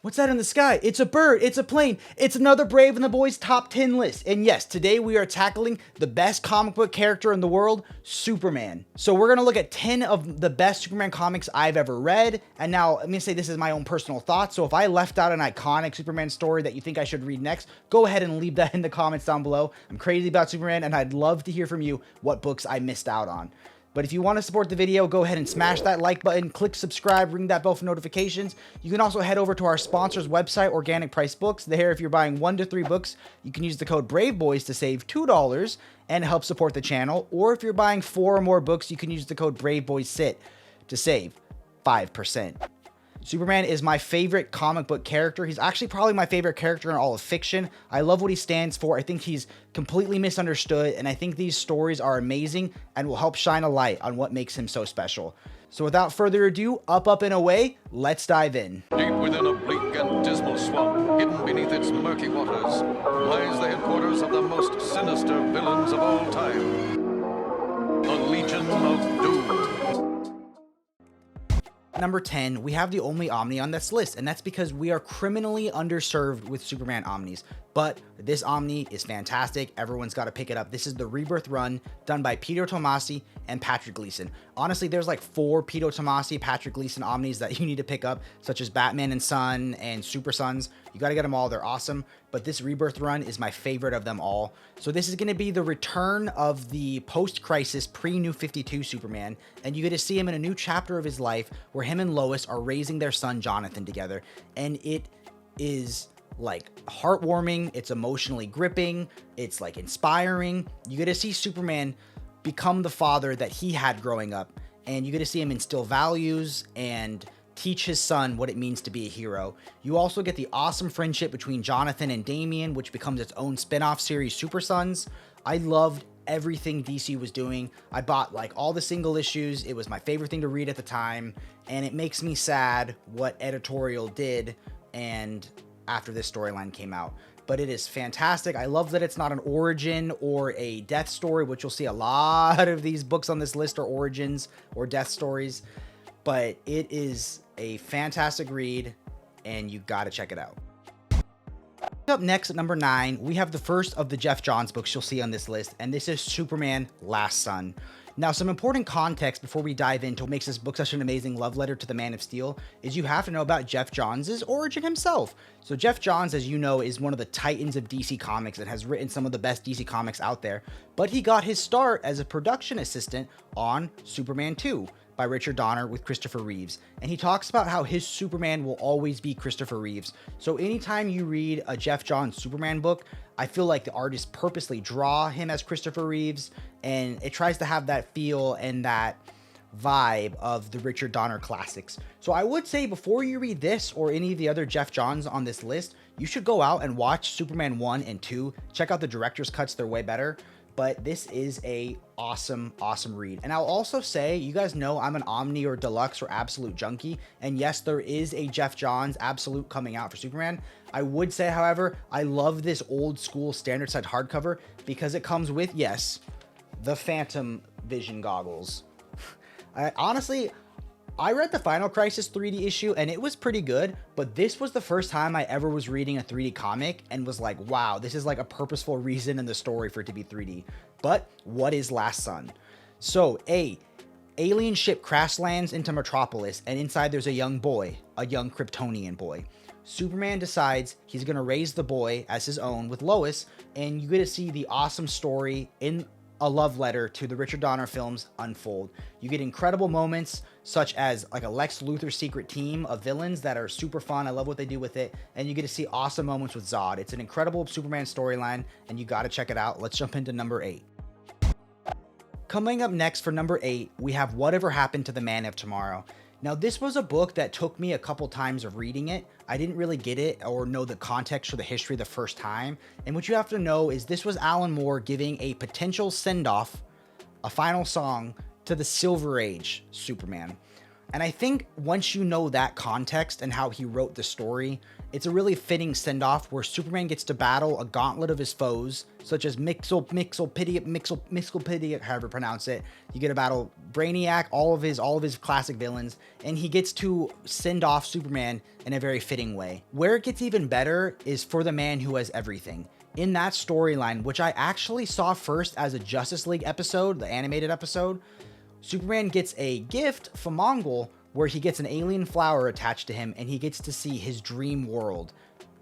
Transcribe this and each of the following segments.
What's that in the sky? It's a bird. It's a plane. It's another Brave and the Boys top 10 list. And yes, today we are tackling the best comic book character in the world, Superman. So we're going to look at 10 of the best Superman comics I've ever read. And now let me say this is my own personal thoughts. So if I left out an iconic Superman story that you think I should read next, go ahead and leave that in the comments down below. I'm crazy about Superman and I'd love to hear from you what books I missed out on. But if you want to support the video, go ahead and smash that like button, click subscribe, ring that bell for notifications. You can also head over to our sponsor's website, Organic Price Books. There, if you're buying 1 to 3 books, you can use the code Braveboys to save $2 and help support the channel. Or if you're buying 4 or more books, you can use the code Braveboyssit to save 5%. Superman is my favorite comic book character. He's actually probably my favorite character in all of fiction. I love what he stands for. I think he's completely misunderstood, and I think these stories are amazing and will help shine a light on what makes him so special. So without further ado, up and away, let's dive in. Deep within a bleak and dismal swamp, hidden beneath its murky waters, lies the headquarters of the most sinister villains of all time, the Legion of Doom. Number 10, we have the only Omni on this list, and that's because we are criminally underserved with Superman Omnis. But this Omni is fantastic. Everyone's got to pick it up. This is the Rebirth run done by Peter Tomasi and Patrick Gleason. Honestly, there's like 4 Peter Tomasi, Patrick Gleason Omnis that you need to pick up, such as Batman and Son and Super Sons. You got to get them all. They're awesome. But this Rebirth run is my favorite of them all. So this is going to be the return of the post-crisis pre-New 52 Superman. And you get to see him in a new chapter of his life where him and Lois are raising their son Jonathan together. And it is like heartwarming, it's emotionally gripping, it's like inspiring. You get to see Superman become the father that he had growing up, and you get to see him instill values and teach his son what it means to be a hero. You also get the awesome friendship between Jonathan and Damian, which becomes its own spin-off series, Super Sons. I loved everything DC was doing. I bought like all the single issues. It was my favorite thing to read at the time, and it makes me sad what editorial did and after this storyline came out. But it is fantastic. I love that it's not an origin or a death story, which you'll see a lot of these books on this list are origins or death stories. But it is a fantastic read, and you gotta check it out. Up next at number 9, we have the first of the Geoff Johns books you'll see on this list, and this is Superman Last Son. Now, some important context before we dive into what makes this book such an amazing love letter to the Man of Steel is you have to know about Geoff Johns' origin himself. So Geoff Johns, as you know, is one of the titans of DC Comics and has written some of the best DC Comics out there, but he got his start as a production assistant on Superman 2 by Richard Donner with Christopher Reeves. And he talks about how his Superman will always be Christopher Reeves. So anytime you read a Geoff Johns Superman book, I feel like the artists purposely draw him as Christopher Reeves, and it tries to have that feel and that vibe of the Richard Donner classics. So I would say before you read this or any of the other Geoff Johns on this list, you should go out and watch Superman 1 and 2. Check out the director's cuts, they're way better. But this is a awesome read. And I'll also say, you guys know I'm an Omni or Deluxe or Absolute junkie. And yes, there is a Geoff Johns Absolute coming out for Superman. I would say, however, I love this old school standard side hardcover because it comes with, yes, the Phantom Vision goggles. Honestly, I read the Final Crisis 3D issue and it was pretty good, but this was the first time I ever was reading a 3D comic and was like, wow, this is like a purposeful reason in the story for it to be 3D. But what is Last Son? So alien ship crash lands into Metropolis, and inside there's a young boy, a young Kryptonian boy. Superman decides he's going to raise the boy as his own with Lois, and you get to see the awesome story in a love letter to the Richard Donner films unfold. You get incredible moments such as like a Lex Luthor secret team of villains that are super fun. I love what they do with it. And you get to see awesome moments with Zod. It's an incredible Superman storyline and you got to check it out. Let's jump into number 8. Coming up next for number 8, we have Whatever Happened to the Man of Tomorrow. Now, this was a book that took me a couple times of reading it. I didn't really get it or know the context or the history the first time. And what you have to know is this was Alan Moore giving a potential send-off, a final song to the Silver Age Superman. And I think once you know that context and how he wrote the story, it's a really fitting send-off where Superman gets to battle a gauntlet of his foes, such as Mixolydian, however you pronounce it. You get to battle Brainiac, all of his classic villains, and he gets to send off Superman in a very fitting way. Where it gets even better is for the man who has everything. In that storyline, which I actually saw first as a Justice League episode, the animated episode, Superman gets a gift from Mongol where he gets an alien flower attached to him and he gets to see his dream world.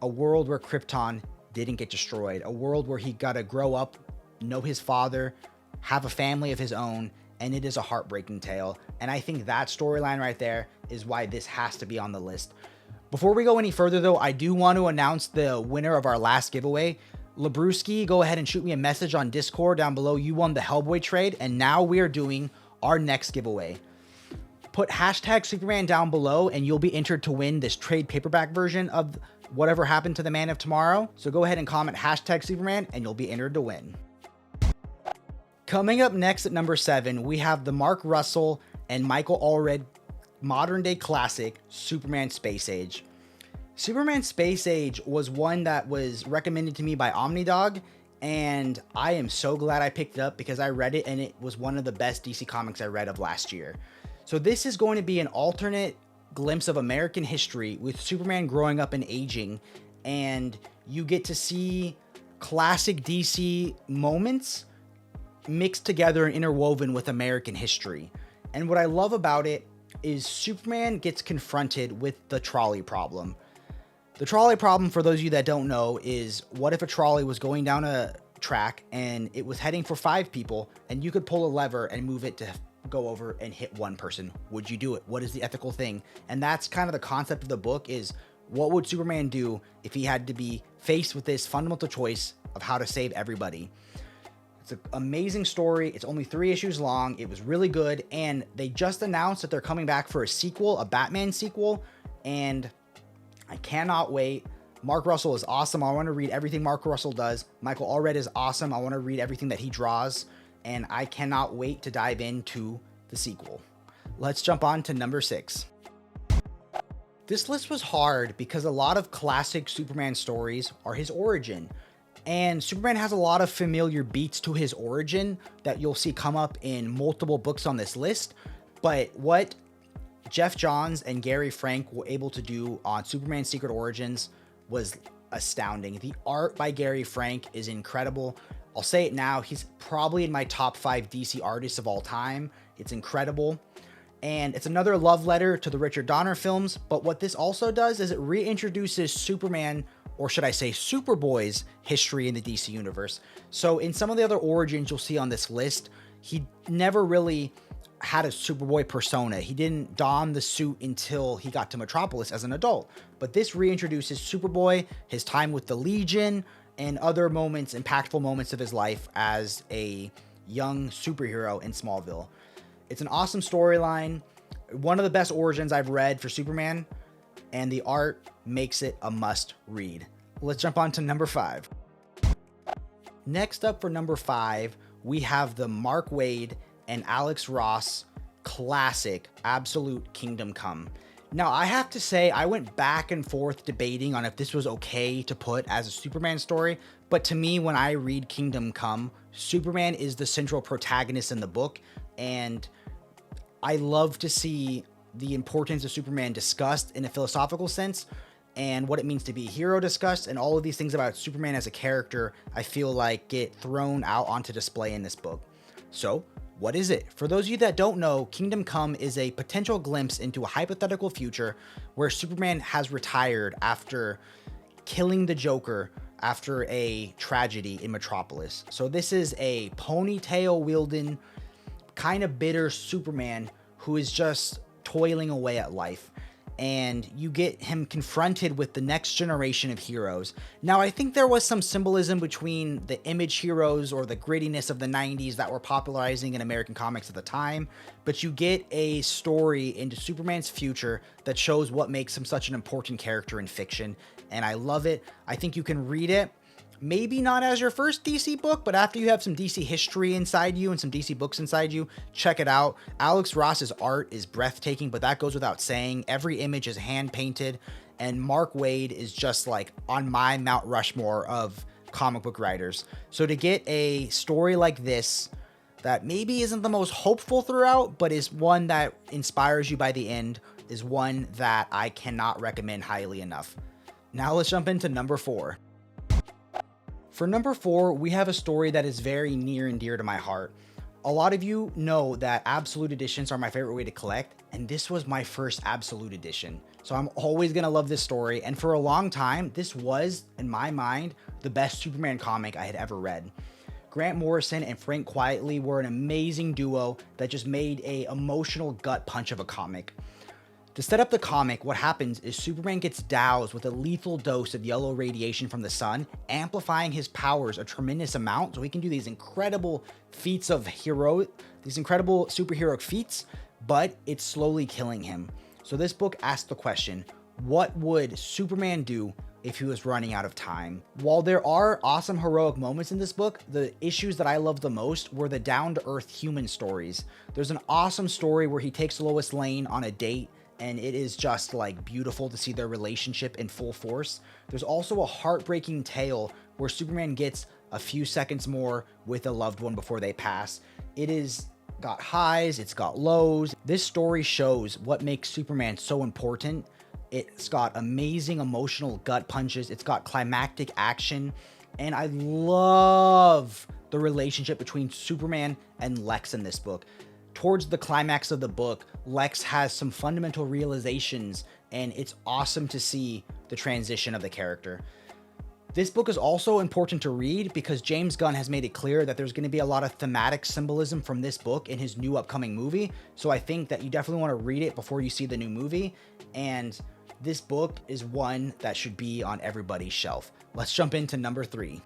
A world where Krypton didn't get destroyed. A world where he got to grow up, know his father, have a family of his own, and it is a heartbreaking tale. And I think that storyline right there is why this has to be on the list. Before we go any further though, I do want to announce the winner of our last giveaway. Labruski, go ahead and shoot me a message on Discord down below. You won the Hellboy trade, and now we are doing our next giveaway. Put hashtag Superman down below and you'll be entered to win this trade paperback version of Whatever Happened to the Man of Tomorrow. So go ahead and comment hashtag Superman and you'll be entered to win. Coming up next at number 7, we have the Mark Russell and Michael Allred modern day classic, Superman Space Age. Superman Space Age was one that was recommended to me by Omnidog, and I am so glad I picked it up because I read it and it was one of the best DC comics I read of last year. So this is going to be an alternate glimpse of American history with Superman growing up and aging, and you get to see classic DC moments mixed together and interwoven with American history. And what I love about it is Superman gets confronted with the trolley problem. The trolley problem, for those of you that don't know, is what if a trolley was going down a track and it was heading for 5 people and you could pull a lever and move it to go over and hit 1 person? Would you do it? What is the ethical thing? And that's kind of the concept of the book, is what would Superman do if he had to be faced with this fundamental choice of how to save everybody? It's an amazing story. It's only 3 issues long. It was really good. And they just announced that they're coming back for a sequel, a Batman sequel. And I cannot wait. Mark Russell is awesome. I want to read everything Mark Russell does. Michael Allred is awesome. I want to read everything that he draws. And I cannot wait to dive into the sequel. Let's jump on to number 6. This list was hard because a lot of classic Superman stories are his origin. And Superman has a lot of familiar beats to his origin that you'll see come up in multiple books on this list. But what Jeff Johns and Gary Frank were able to do on Superman Secret Origins was astounding. The art by Gary Frank is incredible. I'll say it now, he's probably in my top 5 DC artists of all time. It's incredible. And it's another love letter to the Richard Donner films. But what this also does is it reintroduces Superman, or should I say Superboy's history in the DC universe. So in some of the other origins you'll see on this list, he never really had a Superboy persona. He didn't don the suit until he got to Metropolis as an adult. But this reintroduces Superboy, his time with the Legion, and other moments, impactful moments of his life as a young superhero in Smallville. It's an awesome storyline, one of the best origins I've read for Superman, and the art makes it a must read. Let's jump on to number 5. Next up for number 5, we have the Mark Waid and Alex Ross classic Absolute Kingdom Come. Now, I have to say, I went back and forth debating on if this was okay to put as a Superman story, but to me, when I read Kingdom Come, Superman is the central protagonist in the book, and I love to see the importance of Superman discussed in a philosophical sense, and what it means to be a hero discussed, and all of these things about Superman as a character, I feel like get thrown out onto display in this book. So, what is it? For those of you that don't know, Kingdom Come is a potential glimpse into a hypothetical future where Superman has retired after killing the Joker after a tragedy in Metropolis. So this is a ponytail wielding, kind of bitter Superman who is just toiling away at life. And you get him confronted with the next generation of heroes. Now, I think there was some symbolism between the image heroes or the grittiness of the 90s that were popularizing in American comics at the time, but you get a story into Superman's future that shows what makes him such an important character in fiction, and I love it. I think you can read it Maybe not as your first DC book, but after you have some DC history inside you and some DC books inside you, check it out. Alex Ross's art is breathtaking, but that goes without saying. Every image is hand painted, and Mark Waid is just like on my Mount Rushmore of comic book writers. So to get a story like this that maybe isn't the most hopeful throughout, but is one that inspires you by the end, is one that I cannot recommend highly enough. Now let's jump into number 4. For number 4, we have a story that is very near and dear to my heart. A lot of you know that Absolute Editions are my favorite way to collect, and this was my first Absolute Edition. So I'm always going to love this story, and for a long time, this was, in my mind, the best Superman comic I had ever read. Grant Morrison and Frank Quitely were an amazing duo that just made an emotional gut punch of a comic. To set up the comic, what happens is Superman gets doused with a lethal dose of yellow radiation from the sun, amplifying his powers a tremendous amount so he can do these incredible feats of these incredible superheroic feats, but it's slowly killing him. So this book asks the question, what would Superman do if he was running out of time? While there are awesome heroic moments in this book, the issues that I loved the most were the down-to-earth human stories. There's an awesome story where he takes Lois Lane on a date, and it is just like beautiful to see their relationship in full force. There's also a heartbreaking tale where Superman gets a few seconds more with a loved one before they pass. It is got highs, it's got lows. This story shows what makes Superman so important. It's got amazing emotional gut punches. It's got climactic action. And I love the relationship between Superman and Lex in this book. Towards the climax of the book, Lex has some fundamental realizations, and it's awesome to see the transition of the character. This book is also important to read because James Gunn has made it clear that there's going to be a lot of thematic symbolism from this book in his new upcoming movie. So I think that you definitely want to read it before you see the new movie. And this book is one that should be on everybody's shelf. Let's jump into number 3.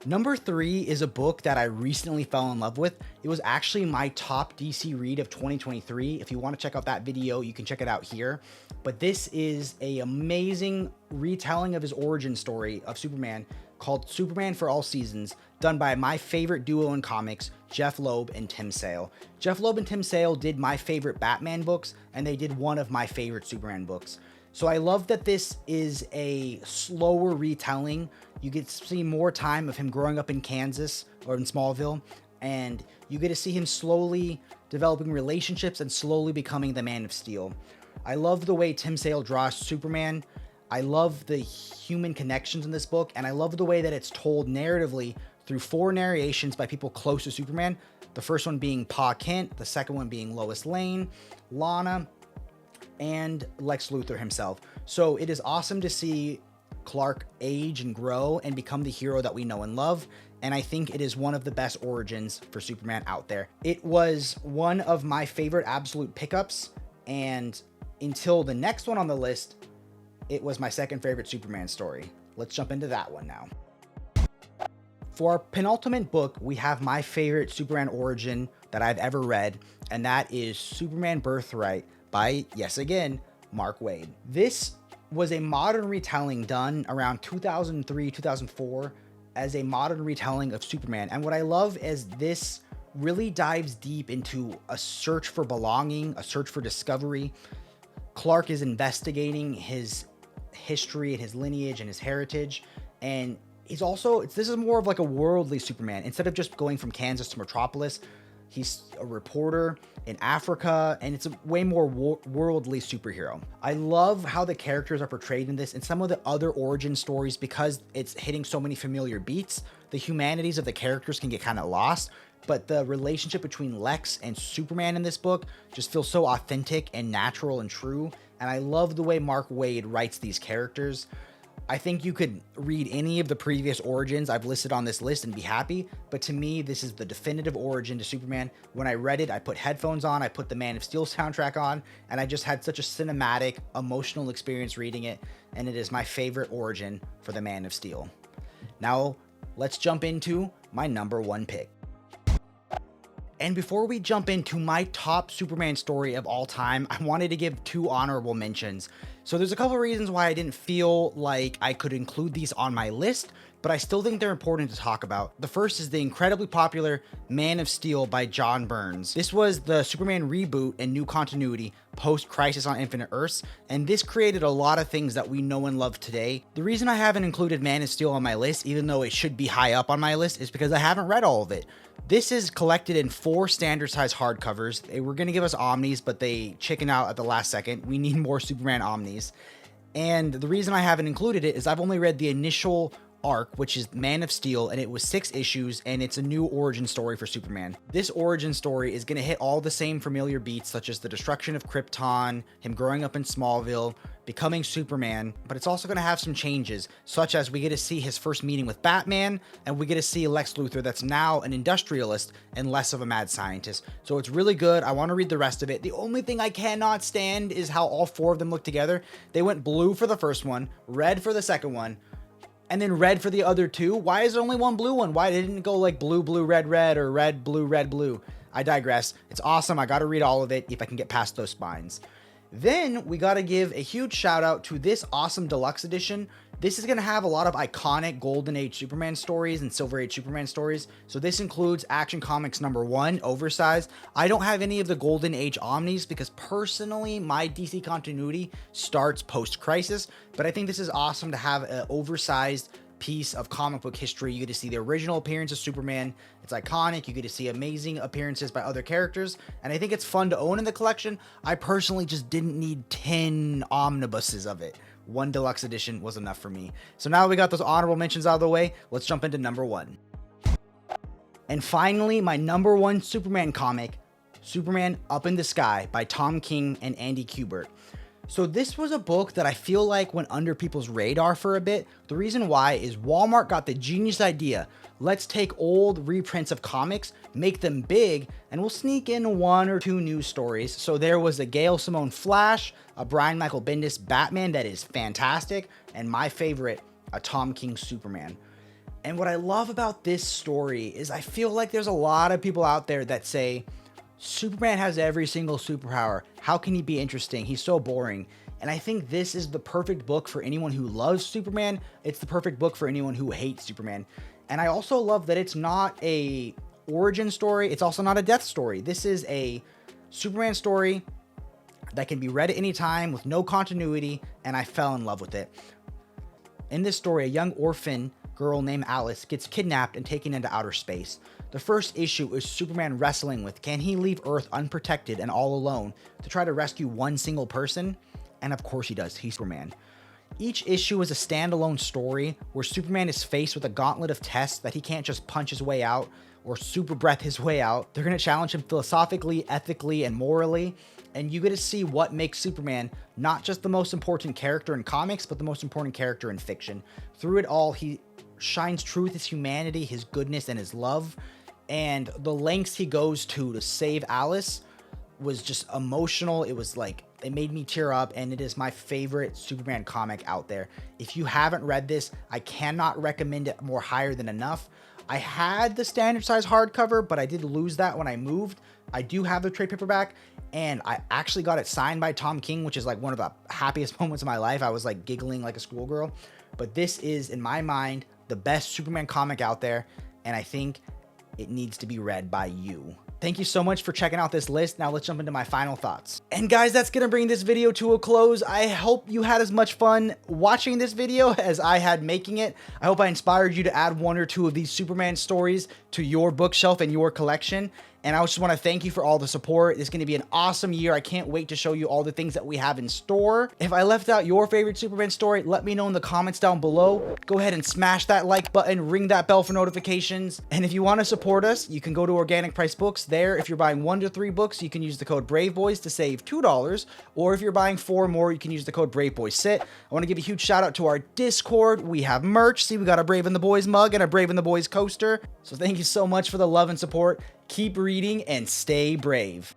Number 3 is a book that I recently fell in love with. It was actually my top DC read of 2023. If you want to check out that video, you can check it out here. But this is an amazing retelling of his origin story of Superman called Superman for All Seasons, done by my favorite duo in comics, Jeff Loeb and Tim Sale. Jeff Loeb and Tim Sale did my favorite Batman books, and they did one of my favorite Superman books. So I love that this is a slower retelling. You get to see more time of him growing up in Kansas or in Smallville, and you get to see him slowly developing relationships and slowly becoming the Man of Steel. I love the way Tim Sale draws Superman. I love the human connections in this book, and I love the way that it's told narratively through 4 narrations by people close to Superman. The first one being Pa Kent, the second one being Lois Lane, Lana, and Lex Luthor himself. So it is awesome to see Clark age and grow and become the hero that we know and love, and I think it is one of the best origins for Superman out there. It was one of my favorite absolute pickups, and until the next one on the list, it was my second favorite Superman story. Let's jump into that one now. For our penultimate book, we have my favorite Superman origin that I've ever read, and that is Superman Birthright by, yes again, Mark Waid. This was a modern retelling done around 2003, 2004 as a modern retelling of Superman. And what I love is this really dives deep into a search for belonging, a search for discovery. Clark is investigating his history and his lineage and his heritage. And he's also, this is more of like a worldly Superman. Instead of just going from Kansas to Metropolis, he's a reporter in Africa, and it's a way more worldly superhero. I love how the characters are portrayed in this and some of the other origin stories, because it's hitting so many familiar beats. The humanities of the characters can get kind of lost, but the relationship between Lex and Superman in this book just feels so authentic and natural and true. And I love the way Mark Waid writes these characters. I think you could read any of the previous origins I've listed on this list and be happy, but to me, this is the definitive origin to Superman. When I read it, I put headphones on, I put the Man of Steel soundtrack on, and I just had such a cinematic, emotional experience reading it, and it is my favorite origin for the Man of Steel. Now, let's jump into my number 1 pick. And before we jump into my top Superman story of all time, I wanted to give 2 honorable mentions. So there's a couple of reasons why I didn't feel like I could include these on my list, but I still think they're important to talk about. The first is the incredibly popular Man of Steel by John Burns. This was the Superman reboot and new continuity post Crisis on Infinite Earths, and this created a lot of things that we know and love today. The reason I haven't included Man of Steel on my list, even though it should be high up on my list, is because I haven't read all of it. This is collected in 4 standard size hardcovers. They were going to give us Omnis, but they chickened out at the last second. We need more Superman Omnis. And the reason I haven't included it is I've only read the initial arc, which is Man of Steel, and it was 6 issues, and it's a new origin story for Superman. This origin story is going to hit all the same familiar beats, such as the destruction of Krypton, him growing up in Smallville, becoming Superman, but it's also going to have some changes, such as we get to see his first meeting with Batman, and we get to see Lex Luthor that's now an industrialist and less of a mad scientist. So it's really good. I want to read the rest of it. The only thing I cannot stand is how all 4 of them look together. They went blue for the first one, red for the second one, and then red for the other 2. Why is there only one blue one? Why didn't it go like blue, blue, red, red, or red, blue, red, blue? I digress. It's awesome. I got to read all of it if I can get past those spines. Then we got to give a huge shout out to this awesome deluxe edition. This is going to have a lot of iconic Golden Age Superman stories and Silver Age Superman stories. So this includes Action Comics #1, Oversized. I don't have any of the Golden Age Omnis because personally my DC continuity starts post-Crisis, but I think this is awesome to have an oversized piece of comic book history. You get to see the original appearance of Superman. It's iconic. You get to see amazing appearances by other characters, and I think it's fun to own in the collection. I personally just didn't need 10 omnibuses of it. 1 deluxe edition was enough for me. So now we got those honorable mentions out of the way, let's jump into number 1. And finally, my number 1 Superman comic, Superman Up in the Sky by Tom King and Andy Kubert. So this was a book that I feel like went under people's radar for a bit. The reason why is Walmart got the genius idea. Let's take old reprints of comics, make them big, and we'll sneak in 1 or 2 news stories. So there was a Gail Simone Flash, a Brian Michael Bendis Batman that is fantastic, and my favorite, a Tom King Superman. And what I love about this story is I feel like there's a lot of people out there that say, Superman has every single superpower. How can he be interesting? He's so boring. And I think this is the perfect book for anyone who loves Superman. It's the perfect book for anyone who hates Superman. And I also love that it's not a origin story. It's also not a death story. This is a Superman story that can be read at any time with no continuity, and I fell in love with it. In this story, a young orphan girl named Alice gets kidnapped and taken into outer space. The first issue is Superman wrestling with, can he leave Earth unprotected and all alone to try to rescue 1 single person? And of course he does, he's Superman. Each issue is a standalone story where Superman is faced with a gauntlet of tests that he can't just punch his way out or super breath his way out. They're going to challenge him philosophically, ethically, and morally. And you get to see what makes Superman not just the most important character in comics, but the most important character in fiction. Through it all, he shines truth, his humanity, his goodness, and his love. And the lengths he goes to save Alice was just emotional. It was like, it made me tear up, and it is my favorite Superman comic out there. If you haven't read this, I cannot recommend it more higher than enough. I had the standard size hardcover, but I did lose that when I moved. I do have the trade paperback, and I actually got it signed by Tom King, which is like one of the happiest moments of my life. I was like giggling like a schoolgirl. But this is, in my mind, the best Superman comic out there, and I think it needs to be read by you. Thank you so much for checking out this list. Now let's jump into my final thoughts. And guys, that's gonna bring this video to a close. I hope you had as much fun watching this video as I had making it. I hope I inspired you to add 1 or 2 of these Superman stories to your bookshelf and your collection. And I just want to thank you for all the support. It's going to be an awesome year. I can't wait to show you all the things that we have in store. If I left out your favorite Superman story, let me know in the comments down below. Go ahead and smash that like button, ring that bell for notifications. And if you want to support us, you can go to Organic Price Books. There, if you're buying 1 to 3 books, you can use the code Braveboys to save $2. Or if you're buying 4 or more, you can use the code Braveboyssit. I want to give a huge shout out to our Discord. We have merch. See, we got a Brave and the Boys mug and a Brave and the Boys coaster. So thank you so much for the love and support. Keep reading and stay brave.